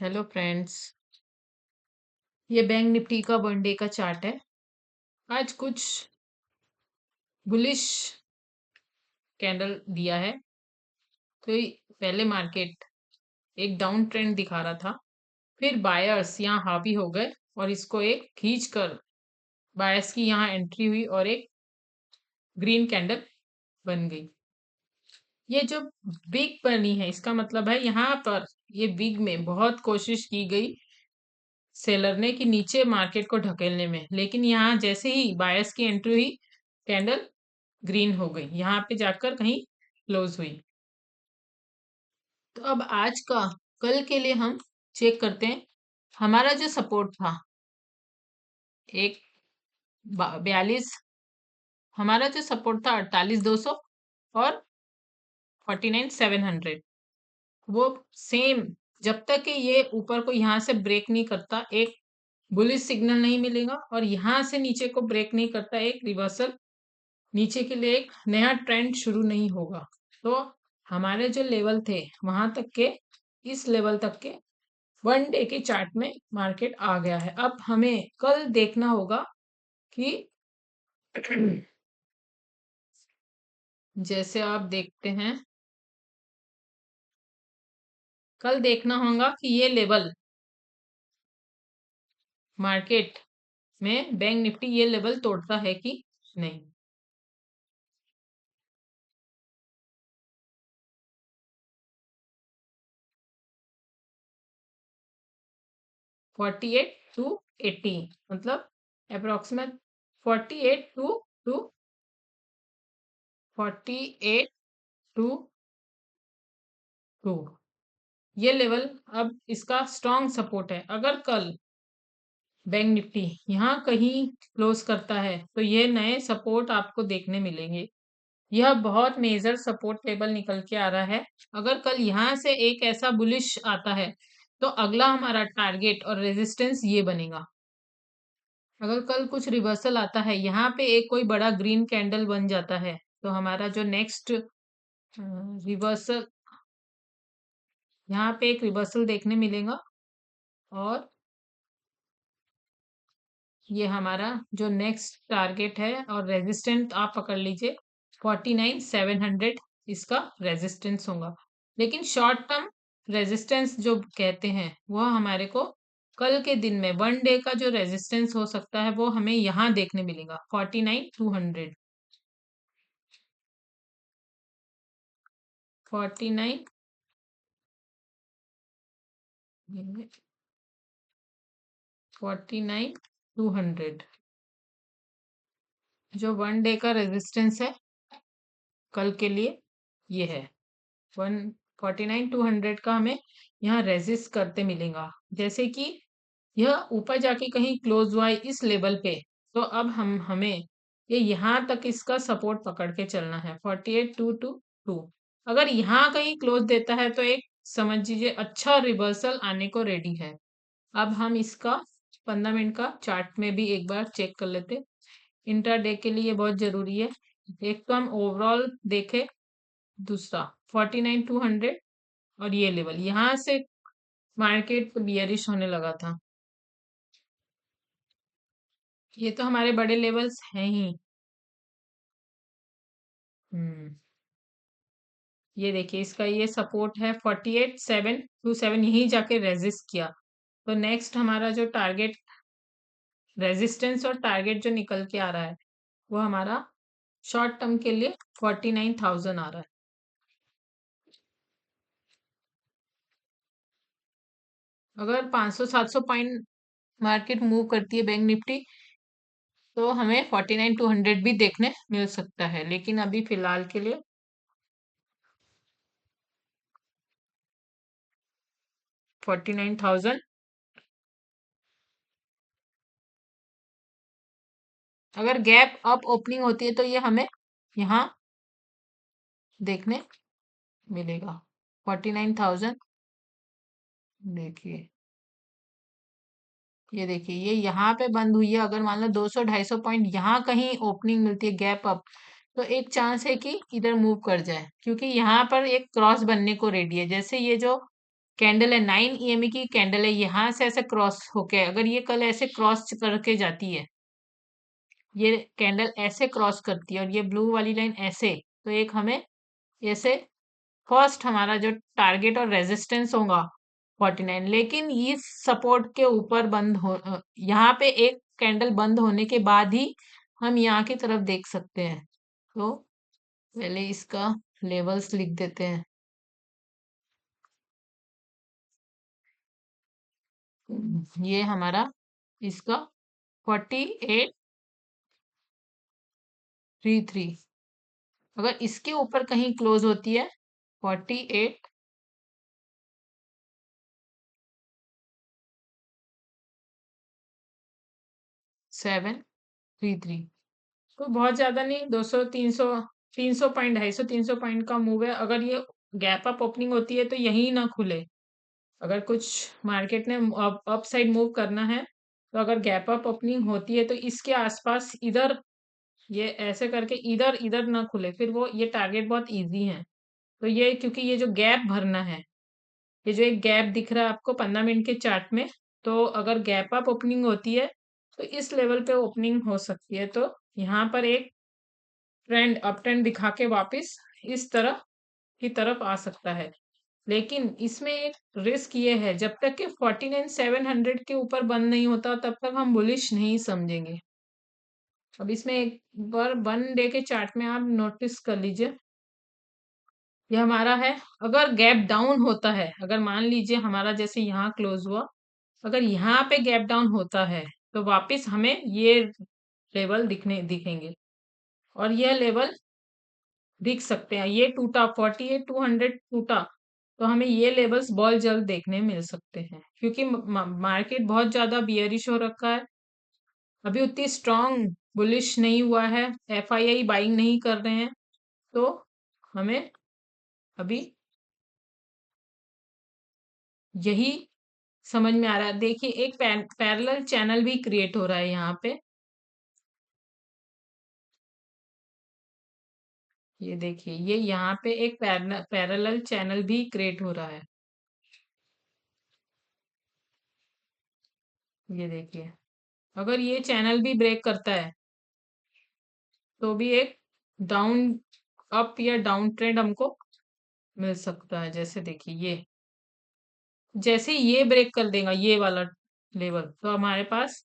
Hello friends. ये bank Nifty का one day का चार्ट है। आज कुछ बुलिश कैंडल दिया है। तो पहले मार्केट एक डाउन ट्रेंड दिखा रहा था, फिर बायर्स यहाँ हावी हो गए और इसको एक खींच कर बायर्स की यहाँ एंट्री हुई और एक ग्रीन कैंडल बन गई। ये जो बिग बनी है इसका मतलब है यहाँ पर ये बिग में बहुत कोशिश की गई सेलर ने कि नीचे मार्केट को ढकेलने में, लेकिन यहाँ जैसे ही बायर्स की एंट्री हुई कैंडल ग्रीन हो गई, यहाँ पे जाकर कहीं क्लोज हुई। तो अब आज का कल के लिए हम चेक करते हैं। हमारा जो सपोर्ट था एक 42, हमारा जो सपोर्ट था 48,200 और 49,700, वो सेम जब तक कि ये ऊपर को यहाँ से ब्रेक नहीं करता, एक बुलिश सिग्नल नहीं मिलेगा और यहाँ से नीचे को ब्रेक नहीं करता, एक रिवर्सल नीचे के लिए एक नया ट्रेंड शुरू नहीं होगा। तो हमारे जो लेवल थे वहां तक के, इस लेवल तक के वन डे के चार्ट में मार्केट आ गया है। अब हमें कल देखना होगा कि जैसे आप देखते हैं, कल देखना होगा कि ये लेवल मार्केट में बैंक निफ्टी ये लेवल तोड़ता है कि नहीं। फोर्टी एट टू 80, मतलब अप्रोक्सीमेट 48 टू 48 टू 2, ये लेवल अब इसका स्ट्रॉन्ग सपोर्ट है। अगर कल बैंक निफ्टी यहाँ कहीं क्लोज करता है तो ये नए सपोर्ट आपको देखने मिलेंगे। यह बहुत मेजर सपोर्ट लेवल निकल के आ रहा है। अगर कल यहाँ से एक ऐसा बुलिश आता है तो अगला हमारा टारगेट और रेजिस्टेंस ये बनेगा। अगर कल कुछ रिवर्सल आता है, यहाँ पे एक कोई बड़ा ग्रीन कैंडल बन जाता है, तो हमारा जो नेक्स्ट रिवर्सल, यहाँ पे एक रिवर्सल देखने मिलेगा और ये हमारा जो नेक्स्ट टारगेट है और रेजिस्टेंस आप पकड़ लीजिए 49,700, इसका रेजिस्टेंस होगा। लेकिन शॉर्ट टर्म रेजिस्टेंस जो कहते हैं वह हमारे को कल के दिन में वन डे का जो रेजिस्टेंस हो सकता है वो हमें यहाँ देखने मिलेगा 49,200, 49, 49,200 जो वन डे का रेजिस्टेंस है कल के लिए, ये है 49,200 का हमें यहाँ रेजिस्ट करते मिलेगा। जैसे कि यह ऊपर जाके कहीं क्लोज हुआ है इस लेवल पे, तो अब हमें ये यहाँ तक इसका सपोर्ट पकड़ के चलना है 48,222। अगर यहाँ कहीं क्लोज देता है तो एक समझ लीजिए अच्छा रिवर्सल आने को रेडी है। अब हम इसका 15 मिनट का चार्ट में भी एक बार चेक कर लेते। इंट्राडे के लिए बहुत जरूरी है। एक तो हम ओवरऑल देखें, दूसरा 49,200 और ये लेवल यहाँ से मार्केट बियरिश होने लगा था। ये तो हमारे बड़े लेवल्स हैं ही। हम्म, ये देखिए इसका ये सपोर्ट है 48,727, यहीं जाके रेजिस्ट किया। तो नेक्स्ट हमारा जो टारगेट, रेजिस्टेंस और टारगेट जो निकल के आ रहा है वो हमारा शॉर्ट टर्म के लिए 49,000 आ रहा है। अगर 500-700 पॉइंट मार्केट मूव करती है बैंक निफ्टी तो हमें 49,200 भी देखने मिल सकता है, लेकिन अभी फिलहाल के लिए 49,000। अगर गैप अप ओपनिंग होती है तो ये हमें यहाँ देखने मिलेगा 49,000। देखिए, ये देखिए ये यहाँ पे बंद हुई है। अगर मान लो 200-250 पॉइंट यहाँ कहीं ओपनिंग मिलती है गैप अप, तो एक चांस है कि इधर मूव कर जाए, क्योंकि यहाँ पर एक क्रॉस बनने को रेडी है। जैसे ये जो कैंडल है 9 EME की कैंडल है, यहां से ऐसे क्रॉस होके, अगर ये कल ऐसे क्रॉस करके जाती है, ये कैंडल ऐसे क्रॉस करती है और ये ब्लू वाली लाइन ऐसे, तो एक हमें ऐसे फर्स्ट हमारा जो टारगेट और रेजिस्टेंस होगा 49, लेकिन ये सपोर्ट के ऊपर यहाँ पे एक कैंडल बंद होने के बाद ही हम यहाँ की तरफ देख सकते हैं। तो पहले इसका लेवल्स लिख देते हैं। ये हमारा इसका 4833, अगर इसके ऊपर कहीं क्लोज होती है 48,733, तो बहुत ज्यादा नहीं, 200 300 300 पॉइंट 250 300 पॉइंट का मूव है। अगर ये गैप अप ओपनिंग होती है तो यही ना खुले, अगर कुछ मार्केट ने अप साइड मूव करना है, तो अगर गैप अप ओपनिंग होती है तो इसके आसपास इधर ये ऐसे करके इधर इधर ना खुले, फिर वो ये टारगेट बहुत इजी है। तो ये क्योंकि ये जो गैप भरना है, ये जो एक गैप दिख रहा है आपको 15 मिनट के चार्ट में, तो अगर गैप अप ओपनिंग होती है तो इस लेवल पे ओपनिंग हो सकती है, तो यहाँ पर एक ट्रेंड अप ट्रेंड दिखा के वापस इस तरह की तरफ आ सकता है। लेकिन इसमें एक रिस्क ये है, जब तक कि 49,700 के ऊपर बंद नहीं होता तब तक हम बुलिश नहीं समझेंगे। अब इसमें एक बार 1 डे के चार्ट में आप नोटिस कर लीजिए, ये हमारा है, अगर गैप डाउन होता है, अगर मान लीजिए हमारा जैसे यहाँ क्लोज हुआ, अगर यहाँ पे गैप डाउन होता है तो वापस हमें ये लेवल दिखेंगे, और यह लेवल दिख सकते हैं, ये टूटा 48,200 टूटा, तो हमें ये लेवल्स बहुत जल्द देखने मिल सकते हैं, क्योंकि मार्केट बहुत ज्यादा बियरिश हो रखा है, अभी उतनी स्ट्रांग बुलिश नहीं हुआ है, FII बाइंग नहीं कर रहे हैं, तो हमें अभी यही समझ में आ रहा है। देखिए एक पैरेलल चैनल भी क्रिएट हो रहा है यहाँ पे, ये देखिए ये यहाँ पे एक पैरेलल चैनल भी क्रिएट हो रहा है, ये देखिए अगर ये चैनल भी ब्रेक करता है तो भी एक डाउन अप या डाउन ट्रेंड हमको मिल सकता है। जैसे देखिए ये जैसे ही ये ब्रेक कर देगा ये वाला लेवल, तो हमारे पास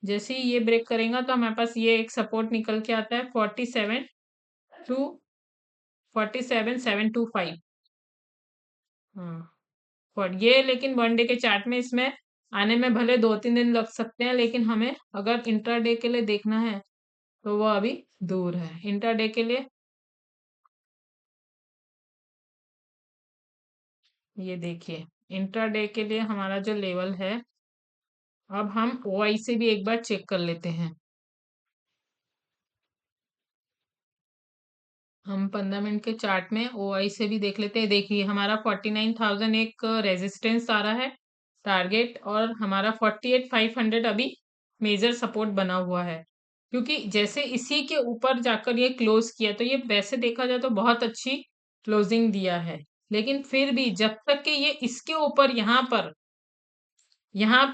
जैसे ही ये ब्रेक करेगा तो हमारे पास ये एक सपोर्ट निकल के आता है 47,725। हाँ, और ये लेकिन 1 डे के चार्ट में इसमें आने में भले 2-3 दिन लग सकते हैं, लेकिन हमें अगर इंट्राडे के लिए देखना है तो वो अभी दूर है। इंट्राडे के लिए ये देखिए, इंट्राडे के लिए हमारा जो लेवल है, अब हम OI से भी एक बार चेक कर लेते हैं। हम 15 मिनट के चार्ट में OI से भी देख लेते हैं। देखिए हमारा 49,000 एक रेजिस्टेंस आ रहा है टारगेट, और हमारा 48,500 अभी मेजर सपोर्ट बना हुआ है, क्योंकि जैसे इसी के ऊपर जाकर ये क्लोज किया, तो ये वैसे देखा जाए तो बहुत अच्छी क्लोजिंग दिया है, लेकिन फिर भी जब तक कि ये इसके ऊपर यहाँ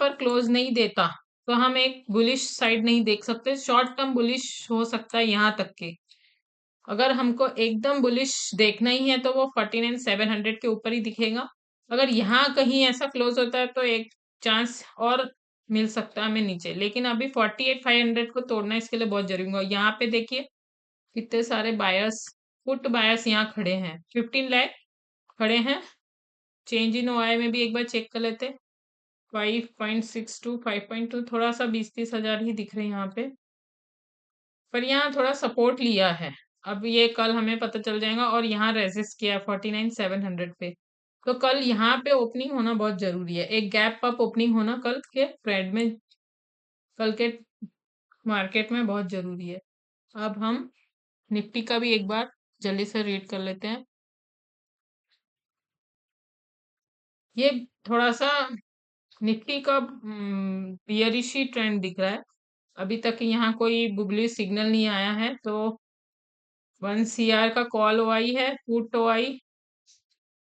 पर क्लोज नहीं देता, तो हम एक बुलिश साइड नहीं देख सकते। शॉर्ट टर्म बुलिश हो सकता है यहाँ तक के, अगर हमको एकदम बुलिश देखना ही है तो वो 49,700 के ऊपर ही दिखेगा। अगर यहाँ कहीं ऐसा क्लोज होता है तो एक चांस और मिल सकता है हमें नीचे, लेकिन अभी 48,500 को तोड़ना इसके लिए बहुत जरूरी होगा। यहाँ पे देखिए कितने सारे बायर्स, पुट बायर्स यहाँ खड़े हैं, 15 लाख खड़े हैं। चेंज इन OI में भी एक बार चेक कर लेते, 5.62 5.2, थोड़ा सा 20-30 हजार ही दिख रहे हैं यहाँ पे, पर यहाँ थोड़ा सपोर्ट लिया है। अब ये कल हमें पता चल जाएगा, और यहाँ रेजिस्ट किया 49,700 पे, तो कल यहाँ पे ओपनिंग होना बहुत जरूरी है, एक गैप अप ओपनिंग होना कल के ट्रेड में, कल के मार्केट में बहुत जरूरी है। अब हम निफ्टी का भी एक बार जल्दी से रीड कर लेते हैं। ये थोड़ा सा निफ्टी का बियरिश ही ट्रेंड दिख रहा है, अभी तक यहाँ कोई बुबली सिग्नल नहीं आया है, तो 1 CR का कॉल OI है, पुट OI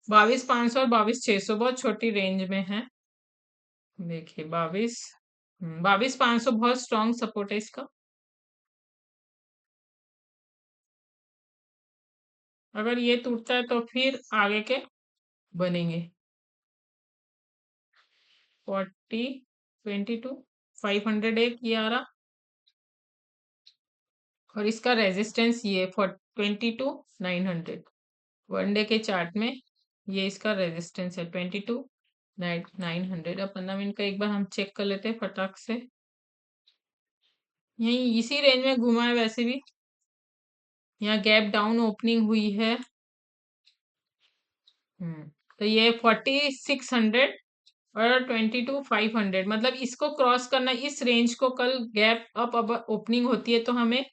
22,500 और 22,600 बहुत छोटी रेंज में है। देखिए 22,500 बहुत स्ट्रॉन्ग सपोर्ट है इसका। अगर ये टूटता है तो फिर आगे के बनेंगे। 40, 22, 500 एक ये आ रहा, और इसका रेजिस्टेंस ये 22,900। वनडे के चार्ट में ये इसका रेजिस्टेंस है 22,900। अब 15 मिनट का एक बार हम चेक कर लेते हैं फटाक से। यही इसी रेंज में घुमा है वैसे भी। यहाँ गैप डाउन ओपनिंग हुई है। हम्म तो ये 4600 और 22,500, मतलब इसको क्रॉस करना, इस रेंज को कल गैप अप अब ओपनिंग होती है तो हमें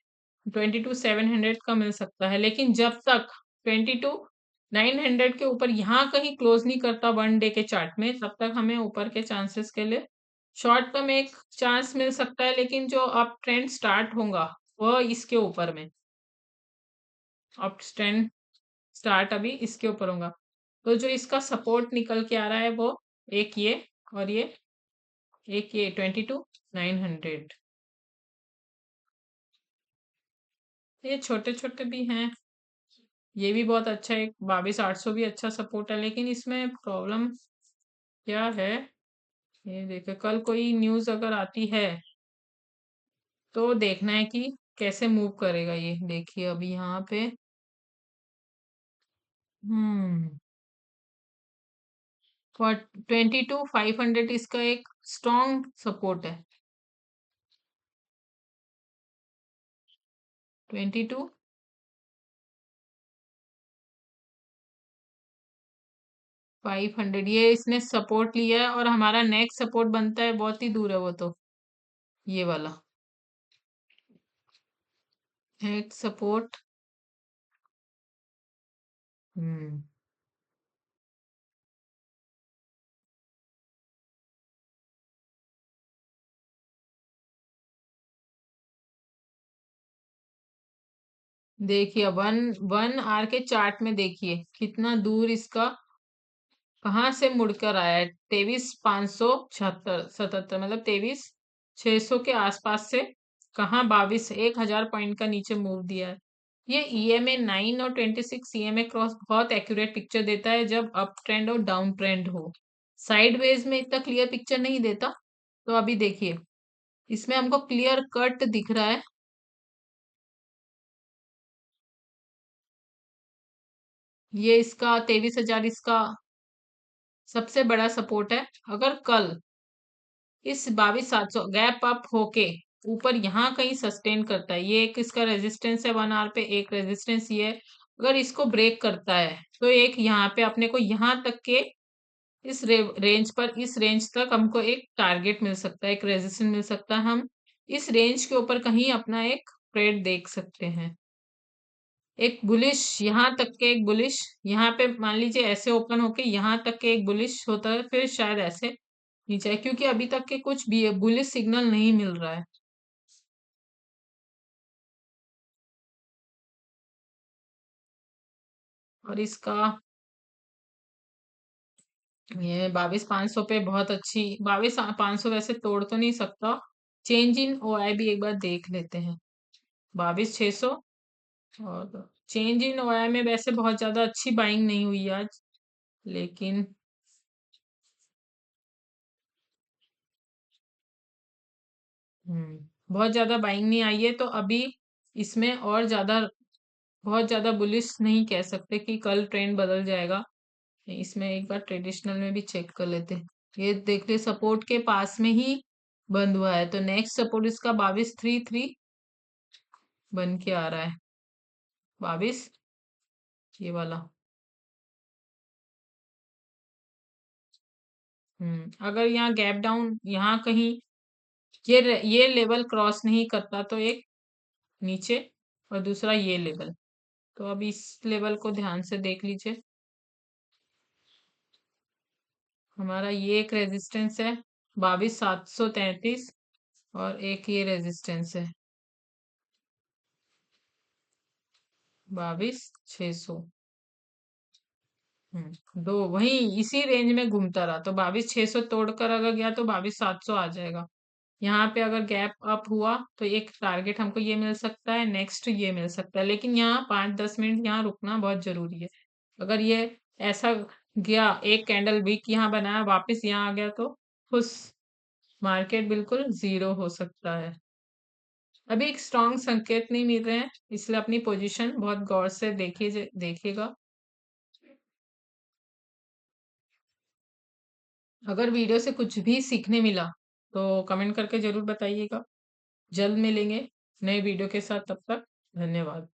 22,700 का मिल सकता है। लेकिन जब तक 22,900 के ऊपर यहाँ कहीं क्लोज नहीं करता वन डे के चार्ट में, तब तक हमें ऊपर के चांसेस के लिए शॉर्ट टर्म एक चांस मिल सकता है। लेकिन जो अप ट्रेंड स्टार्ट होगा वह इसके ऊपर में, अप ट्रेंड स्टार्ट अभी इसके ऊपर होगा। तो जो इसका सपोर्ट निकल के आ रहा है वो एक ये, और ये 22,900। ये छोटे छोटे भी हैं। ये भी बहुत अच्छा है, 22,800 भी अच्छा सपोर्ट है। लेकिन इसमें प्रॉब्लम क्या है, ये देखो कल कोई न्यूज अगर आती है तो देखना है कि कैसे मूव करेगा ये। देखिए अभी यहाँ पे 22,500 इसका एक स्ट्रॉन्ग सपोर्ट है। 22,500 ये इसने सपोर्ट लिया है, और हमारा नेक्स्ट सपोर्ट बनता है बहुत ही दूर है वो तो, ये वाला नेक्स्ट सपोर्ट। हम्म देखिए वन वन आर के चार्ट में देखिए कितना दूर इसका कहाँ से मुड़कर आया है। 23,576 मतलब 23,600 के आसपास से कहाँ 1,1000 पॉइंट का नीचे मूव दिया है। ये ईएमए 9 और 26 ईएमए क्रॉस बहुत एक्यूरेट पिक्चर देता है जब अप ट्रेंड और डाउन ट्रेंड हो। साइडवेज में इतना क्लियर पिक्चर नहीं देता। तो अभी देखिए इसमें हमको क्लियर कट दिख रहा है। ये इसका 23,000 इसका सबसे बड़ा सपोर्ट है। अगर कल इस 22,700 गैप अप होके ऊपर यहाँ कहीं सस्टेन करता है, ये एक इसका रेजिस्टेंस है 1 आवर पे, एक रेजिस्टेंस ये है। अगर इसको ब्रेक करता है तो एक यहाँ पे अपने को यहाँ तक के इस रेंज पर, इस रेंज तक हमको एक टारगेट मिल सकता है, एक रेजिस्टेंस मिल सकता है। हम इस रेंज के ऊपर कहीं अपना एक ट्रेड देख सकते हैं। एक बुलिश यहाँ तक के, एक बुलिश यहाँ पे मान लीजिए ऐसे ओपन होके यहाँ तक के एक बुलिश होता है, फिर शायद ऐसे नीचे, क्योंकि अभी तक के कुछ भी बुलिश सिग्नल नहीं मिल रहा है। और इसका ये 22,500 पे बहुत अच्छी, 22,500 वैसे तोड़ तो नहीं सकता। चेंज इन ओआई भी एक बार देख लेते हैं। 22,600, और चेंज इन ओआई में वैसे बहुत ज्यादा अच्छी बाइंग नहीं हुई आज, लेकिन बहुत ज्यादा बाइंग नहीं आई है। तो अभी इसमें और ज्यादा, बहुत ज्यादा बुलिश नहीं कह सकते कि कल ट्रेंड बदल जाएगा। इसमें एक बार ट्रेडिशनल में भी चेक कर लेते हैं। ये देख ले सपोर्ट के पास में ही बंद हुआ है, तो नेक्स्ट सपोर्ट इसका 22,330 बन के आ रहा है। 22 ये वाला। अगर यहाँ गैप डाउन यहाँ कहीं ये लेवल क्रॉस नहीं करता तो एक नीचे, और दूसरा ये लेवल। तो अब इस लेवल को ध्यान से देख लीजिए। हमारा ये एक रेजिस्टेंस है 22,733, और एक ये रेजिस्टेंस है 22,600। दो वही इसी रेंज में घूमता रहा तो 22,600 तोड़कर अगर गया तो 22,700 आ जाएगा। यहाँ पे अगर गैप अप हुआ तो एक टारगेट हमको ये मिल सकता है, नेक्स्ट ये मिल सकता है, लेकिन यहाँ 5-10 मिनट यहाँ रुकना बहुत जरूरी है। अगर ये ऐसा गया, एक कैंडल वीक यहाँ बनाया, वापस यहाँ आ गया तो खुश, मार्केट बिल्कुल जीरो हो सकता है। अभी एक स्ट्रांग संकेत नहीं मिल रहे हैं, इसलिए अपनी पोजीशन बहुत गौर से देखिएगा। अगर वीडियो से कुछ भी सीखने मिला तो कमेंट करके जरूर बताइएगा। जल्द मिलेंगे नए वीडियो के साथ, तब तक धन्यवाद।